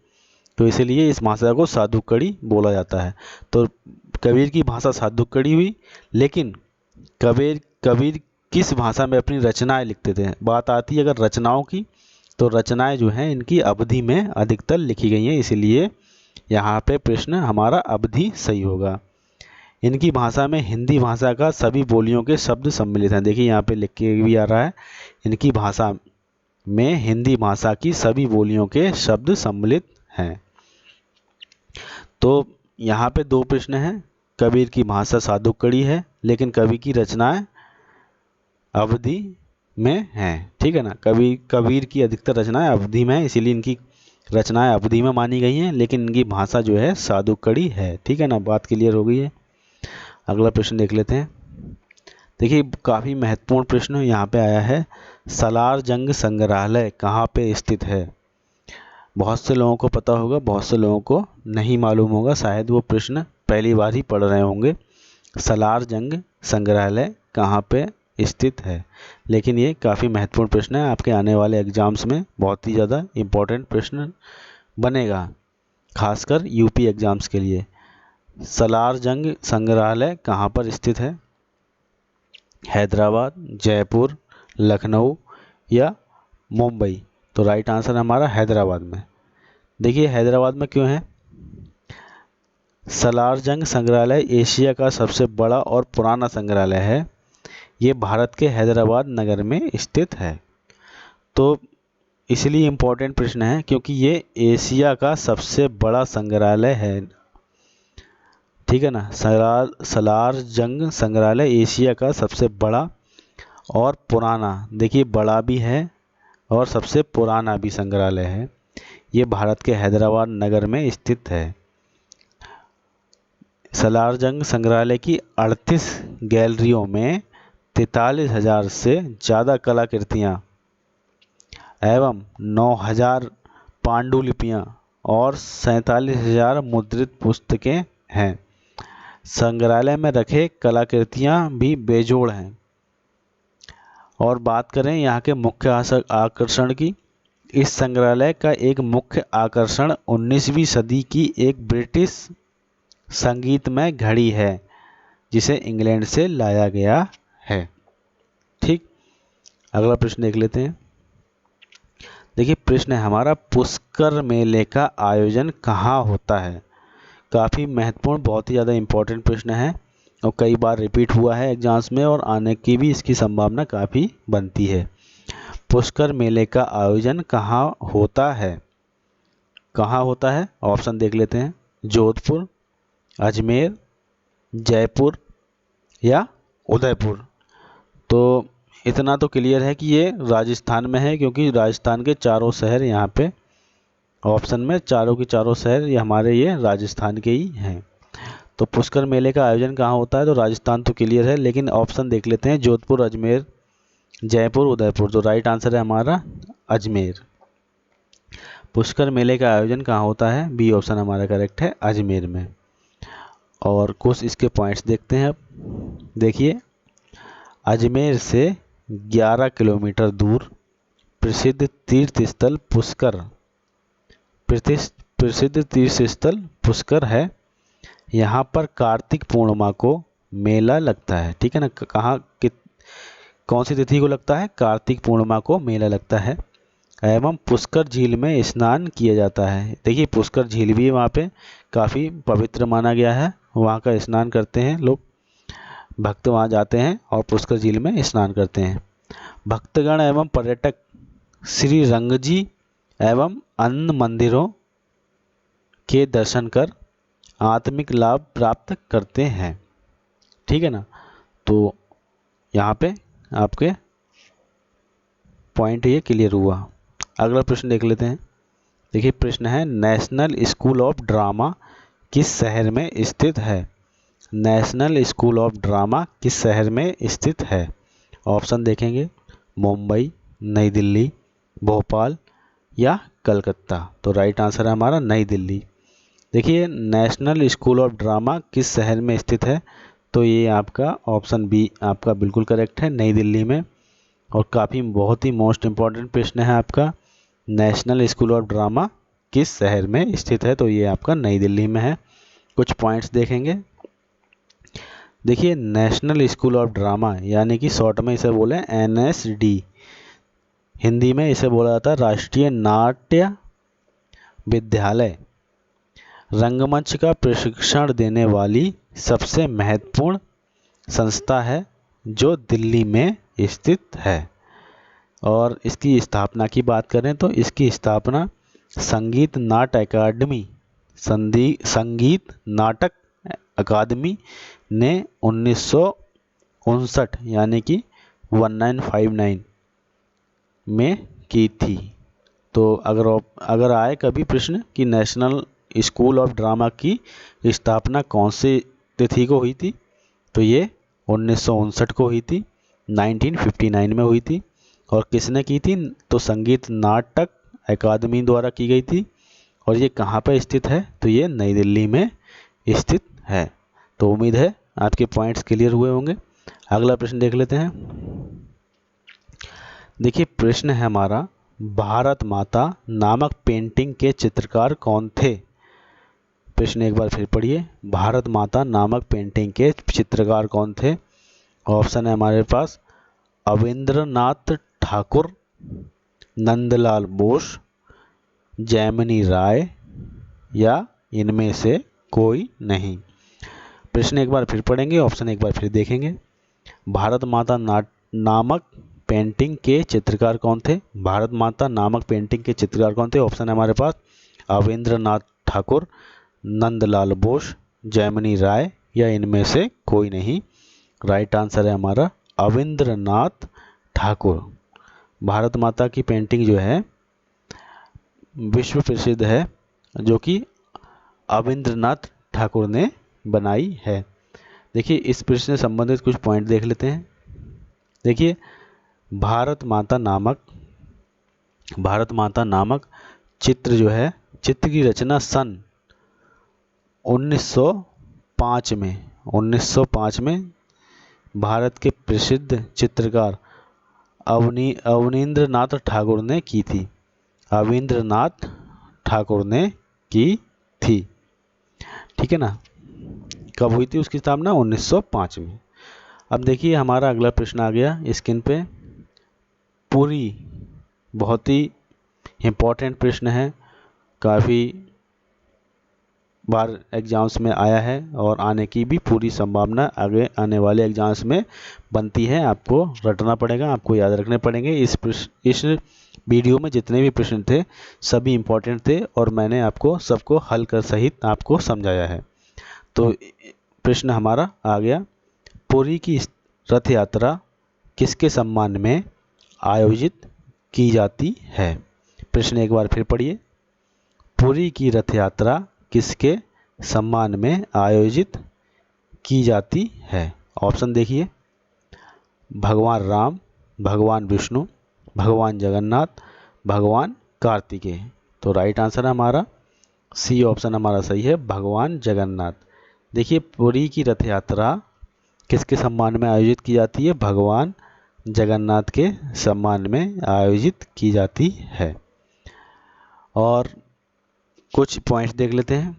तो इसीलिए इस भाषा को सादुक्कड़ी बोला जाता है। तो कबीर की भाषा सादुक्कड़ी हुई। लेकिन कबीर किस भाषा में अपनी रचनाएं लिखते थे। बात आती है अगर रचनाओं की, तो रचनाएं जो हैं इनकी अवधी में अधिकतर लिखी गई हैं, इसलिए यहाँ पे प्रश्न हमारा अवधी सही होगा। इनकी भाषा में हिंदी भाषा का सभी बोलियों के शब्द सम्मिलित हैं। देखिए यहाँ पे लिख के भी आ रहा है, इनकी भाषा में हिंदी भाषा की सभी बोलियों के शब्द सम्मिलित हैं। तो यहाँ पे 2 प्रश्न हैं। कबीर की भाषा सादुक्कड़ी है, लेकिन कवि की रचनाएं अवधी में हैं, ठीक है ना। कबीर की अधिकतर रचनाएं अवधी में है, इसीलिए इनकी रचनाएं अवधी में मानी गई हैं, लेकिन इनकी भाषा जो है सादुक्कड़ी है, ठीक है ना। बात क्लियर हो गई है। अगला प्रश्न देख लेते हैं। देखिए काफ़ी महत्वपूर्ण प्रश्न यहाँ पे आया है, सालार जंग संग्रहालय कहाँ पे स्थित है। बहुत से लोगों को पता होगा, बहुत से लोगों को नहीं मालूम होगा, शायद वो प्रश्न पहली बार ही पढ़ रहे होंगे। सालार जंग संग्रहालय कहाँ पे स्थित है, लेकिन ये काफ़ी महत्वपूर्ण प्रश्न है, आपके आने वाले एग्जाम्स में बहुत ही ज़्यादा इम्पोर्टेंट प्रश्न बनेगा, खासकर यूपी एग्ज़ाम्स के लिए। सालार जंग संग्रहालय कहाँ पर स्थित है, हैदराबाद, जयपुर, लखनऊ या मुंबई। तो राइट आंसर हमारा हैदराबाद में। देखिए हैदराबाद में क्यों है। सालार जंग संग्रहालय एशिया का सबसे बड़ा और पुराना संग्रहालय है। ये भारत के हैदराबाद नगर में स्थित है। तो इसलिए इम्पोर्टेंट प्रश्न है क्योंकि ये एशिया का सबसे बड़ा संग्रहालय है। ठीक है ना, सलार जंग संग्रहालय एशिया का सबसे बड़ा और पुराना, देखिए बड़ा भी है और सबसे पुराना भी संग्रहालय है। ये भारत के हैदराबाद नगर में स्थित है। सलारजंग संग्रहालय की 38 गैलरियों में 43,000 से ज़्यादा कलाकृतियाँ एवं 9,000 पांडुलिपियाँ और 47,000 मुद्रित पुस्तकें हैं। संग्रहालय में रखे कलाकृतियाँ भी बेजोड़ हैं। और बात करें यहाँ के मुख्य आकर्षण की, इस संग्रहालय का एक मुख्य आकर्षण 19वीं सदी की एक ब्रिटिश संगीतमय घड़ी है जिसे इंग्लैंड से लाया गया है। ठीक, अगला प्रश्न देख लेते हैं। देखिए प्रश्न है हमारा, पुष्कर मेले का आयोजन कहाँ होता है। काफ़ी महत्वपूर्ण, बहुत ही ज़्यादा इम्पोर्टेंट प्रश्न है और कई बार रिपीट हुआ है एग्जाम्स में और आने की भी इसकी संभावना काफ़ी बनती है। पुष्कर मेले का आयोजन कहाँ होता है, कहाँ होता है? ऑप्शन देख लेते हैं, जोधपुर, अजमेर, जयपुर या उदयपुर। तो इतना तो क्लियर है कि ये राजस्थान में है क्योंकि राजस्थान के चारों शहर यहाँ पे ऑप्शन में, चारों के चारों शहर ये हमारे ये राजस्थान के ही हैं। तो पुष्कर मेले का आयोजन कहाँ होता है, तो राजस्थान तो क्लियर है, लेकिन ऑप्शन देख लेते हैं, जोधपुर, अजमेर, जयपुर, उदयपुर। तो राइट आंसर है हमारा अजमेर। पुष्कर मेले का आयोजन कहाँ होता है, बी ऑप्शन हमारा करेक्ट है, अजमेर में। और कुछ इसके पॉइंट्स देखते हैं अब। देखिए, अजमेर से 11 किलोमीटर दूर प्रसिद्ध तीर्थ स्थल पुष्कर, प्रसिद्ध तीर्थ स्थल पुष्कर है। यहाँ पर कार्तिक पूर्णिमा को मेला लगता है। ठीक है ना, कहाँ कौन सी तिथि को लगता है, कार्तिक पूर्णिमा को मेला लगता है एवं पुष्कर झील में स्नान किया जाता है। देखिए पुष्कर झील भी वहाँ पे काफ़ी पवित्र माना गया है, वहाँ का स्नान करते हैं लोग, भक्त वहाँ जाते हैं और पुष्कर झील में स्नान करते हैं। भक्तगण एवं पर्यटक श्री रंगजी एवं अन्य मंदिरों के दर्शन कर आत्मिक लाभ प्राप्त करते हैं। ठीक है ना, तो यहाँ पे आपके पॉइंट ये क्लियर हुआ। अगला प्रश्न देख लेते हैं। देखिए प्रश्न है, नेशनल स्कूल ऑफ ड्रामा किस शहर में स्थित है। नेशनल स्कूल ऑफ ड्रामा किस शहर में स्थित है? ऑप्शन देखेंगे, मुंबई, नई दिल्ली, भोपाल या कलकत्ता। तो राइट आंसर है हमारा नई दिल्ली। देखिए नेशनल स्कूल ऑफ ड्रामा किस शहर में स्थित है, तो ये आपका ऑप्शन बी आपका बिल्कुल करेक्ट है, नई दिल्ली में। और काफ़ी बहुत ही मोस्ट इम्पॉर्टेंट प्रश्न है आपका, नेशनल स्कूल ऑफ ड्रामा किस शहर में स्थित है, तो ये आपका नई दिल्ली में है। कुछ पॉइंट्स देखेंगे। देखिए नेशनल स्कूल ऑफ ड्रामा यानी कि शॉर्ट में इसे बोले NSD, हिंदी में इसे बोला जाता है राष्ट्रीय नाट्य विद्यालय, रंगमंच का प्रशिक्षण देने वाली सबसे महत्वपूर्ण संस्था है जो दिल्ली में स्थित है। और इसकी स्थापना की बात करें तो इसकी स्थापना संगीत नाटक अकादमी ने 1959 यानी कि 1959 में की थी। तो अगर आए कभी प्रश्न कि नेशनल स्कूल ऑफ ड्रामा की स्थापना कौन सी तिथि को हुई थी, तो ये 1959 को हुई थी, 1959 में हुई थी। और किसने की थी, तो संगीत नाटक अकादमी द्वारा की गई थी। और ये कहाँ पर स्थित है, तो ये नई दिल्ली में स्थित है। तो उम्मीद है आपके पॉइंट्स क्लियर हुए होंगे। अगला प्रश्न देख लेते हैं। देखिए प्रश्न है हमारा, भारत माता नामक पेंटिंग के चित्रकार कौन थे। प्रश्न एक बार फिर पढ़िए, भारत माता नामक पेंटिंग के चित्रकार कौन थे। ऑप्शन है हमारे पास, अविंद्रनाथ ठाकुर, नंदलाल बोस, जैमिनी राय या इनमें से कोई नहीं। प्रश्न एक बार फिर पढ़ेंगे, ऑप्शन एक बार फिर देखेंगे। भारत माता नामक पेंटिंग के चित्रकार कौन थे? भारत माता नामक पेंटिंग के चित्रकार कौन थे? ऑप्शन है हमारे पास अवेंद्रनाथ ठाकुर, नंदलाल बोस, जैमिनी राय या इनमें से कोई नहीं। राइट आंसर है हमारा अवेंद्रनाथ ठाकुर। भारत माता की पेंटिंग जो है विश्व प्रसिद्ध है, जो कि अवेंद्रनाथ ठाकुर ने बनाई है। देखिए इस प्रश्न से संबंधित कुछ पॉइंट देख लेते हैं। देखिए भारत माता नामक चित्र जो है, चित्र की रचना सन 1905 में भारत के प्रसिद्ध चित्रकार अवनींद्रनाथ ठाकुर ने की थी। अवेंद्रनाथ ठाकुर ने की थी, ठीक है ना। कब हुई थी उसकी स्थापना? 1905 में। अब देखिए हमारा अगला प्रश्न आ गया स्क्रीन पे। पुरी बहुत ही इम्पोर्टेंट प्रश्न है, काफ़ी बार एग्जाम्स में आया है और आने की भी पूरी संभावना आगे आने वाले एग्जाम्स में बनती है। आपको रटना पड़ेगा, आपको याद रखने पड़ेंगे। इस वीडियो में जितने भी प्रश्न थे सभी इम्पोर्टेंट थे और मैंने आपको सबको हल कर सहित आपको समझाया है। तो प्रश्न हमारा आ गया, पुरी की रथ यात्रा किसके सम्मान में आयोजित की जाती है? प्रश्न एक बार फिर पढ़िए। पुरी की रथ यात्रा किसके सम्मान में आयोजित की जाती है? ऑप्शन देखिए, भगवान राम, भगवान विष्णु, भगवान जगन्नाथ, भगवान कार्तिकेय। तो राइट आंसर है हमारा सी ऑप्शन हमारा सही है, भगवान जगन्नाथ। देखिए पुरी की रथ यात्रा किसके सम्मान में आयोजित की जाती है? भगवान जगन्नाथ के सम्मान में आयोजित की जाती है। और कुछ पॉइंट्स देख लेते हैं।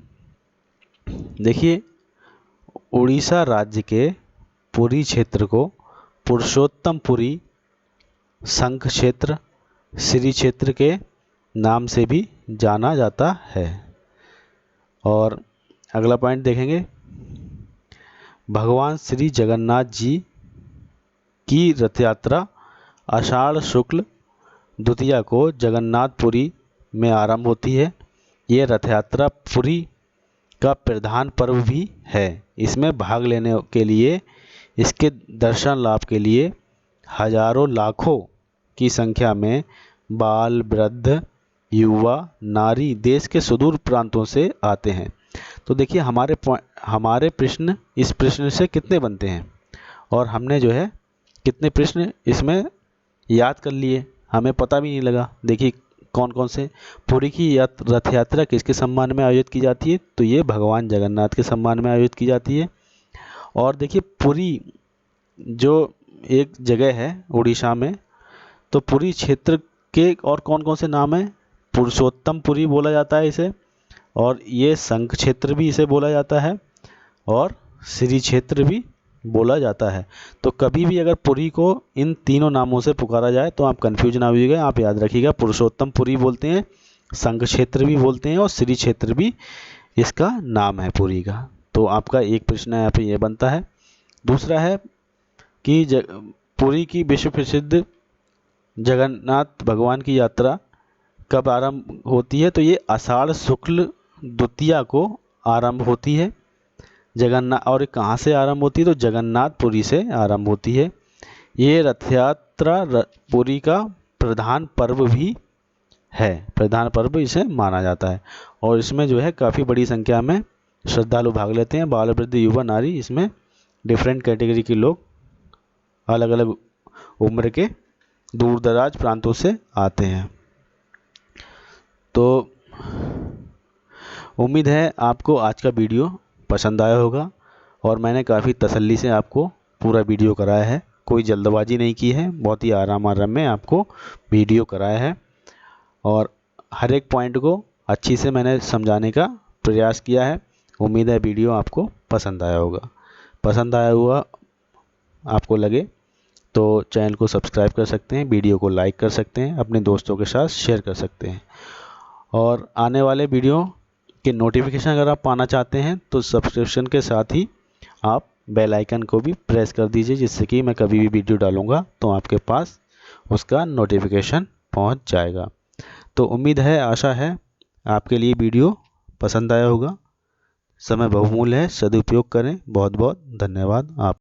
देखिए उड़ीसा राज्य के पुरी क्षेत्र को पुरुषोत्तमपुरी, शंख क्षेत्र, श्री क्षेत्र के नाम से भी जाना जाता है। और अगला पॉइंट देखेंगे, भगवान श्री जगन्नाथ जी की रथ यात्रा आषाढ़ शुक्ल द्वितीया को जगन्नाथपुरी में आरंभ होती है। ये रथ यात्रा पुरी का प्रधान पर्व भी है। इसमें भाग लेने के लिए, इसके दर्शन लाभ के लिए हजारों लाखों की संख्या में बाल, वृद्ध, युवा, नारी देश के सुदूर प्रांतों से आते हैं। तो देखिए हमारे प्रश्न इस प्रश्न से कितने बनते हैं और हमने जो है कितने प्रश्न इसमें याद कर लिए, हमें पता भी नहीं लगा। देखिए कौन कौन से। पुरी की रथ यात्रा किसके सम्मान में आयोजित की जाती है? तो ये भगवान जगन्नाथ के सम्मान में आयोजित की जाती है। और देखिए पुरी जो एक जगह है उड़ीसा में, तो पुरी क्षेत्र के और कौन कौन से नाम हैं? पुरुषोत्तमपुरी बोला जाता है इसे, और ये शंख क्षेत्र भी इसे बोला जाता है, और श्री क्षेत्र भी बोला जाता है। तो कभी भी अगर पुरी को इन तीनों नामों से पुकारा जाए तो आप कंफ्यूज ना होइएगा, आप याद रखिएगा पुरुषोत्तमपुरी बोलते हैं, शंख क्षेत्र भी बोलते हैं और श्री क्षेत्र भी इसका नाम है पुरी का। तो आपका एक प्रश्न यहाँ पे ये बनता है। दूसरा है कि पुरी की विश्व प्रसिद्ध जगन्नाथ भगवान की यात्रा कब आरंभ होती है? तो ये आषाढ़ शुक्ल द्वितीया को आरंभ होती है जगन्नाथ। और कहाँ से आरंभ होती है? तो जगन्नाथपुरी से आरंभ होती है। ये रथ यात्रा पुरी का प्रधान पर्व भी है, प्रधान पर्व इसे माना जाता है। और इसमें जो है काफ़ी बड़ी संख्या में श्रद्धालु भाग लेते हैं, बाल, वृद्ध, युवा, नारी। इसमें डिफरेंट कैटेगरी के लोग अलग अलग उम्र के दूर दराज प्रांतों से आते हैं। तो उम्मीद है आपको आज का वीडियो पसंद आया होगा और मैंने काफ़ी तसल्ली से आपको पूरा वीडियो कराया है, कोई जल्दबाजी नहीं की है, बहुत ही आराम में आपको वीडियो कराया है और हर एक पॉइंट को अच्छी से मैंने समझाने का प्रयास किया है। उम्मीद है वीडियो आपको पसंद आया होगा। पसंद आया हुआ आपको लगे तो चैनल को सब्सक्राइब कर सकते हैं, वीडियो को लाइक कर सकते हैं, अपने दोस्तों के साथ शेयर कर सकते हैं। और आने वाले वीडियो के नोटिफिकेशन अगर आप पाना चाहते हैं तो सब्सक्रिप्शन के साथ ही आप बेल आइकन को भी प्रेस कर दीजिए, जिससे कि मैं कभी भी वीडियो डालूंगा तो आपके पास उसका नोटिफिकेशन पहुंच जाएगा। तो उम्मीद है, आशा है आपके लिए वीडियो पसंद आया होगा। समय बहुमूल्य है, सदुपयोग करें। बहुत बहुत धन्यवाद आप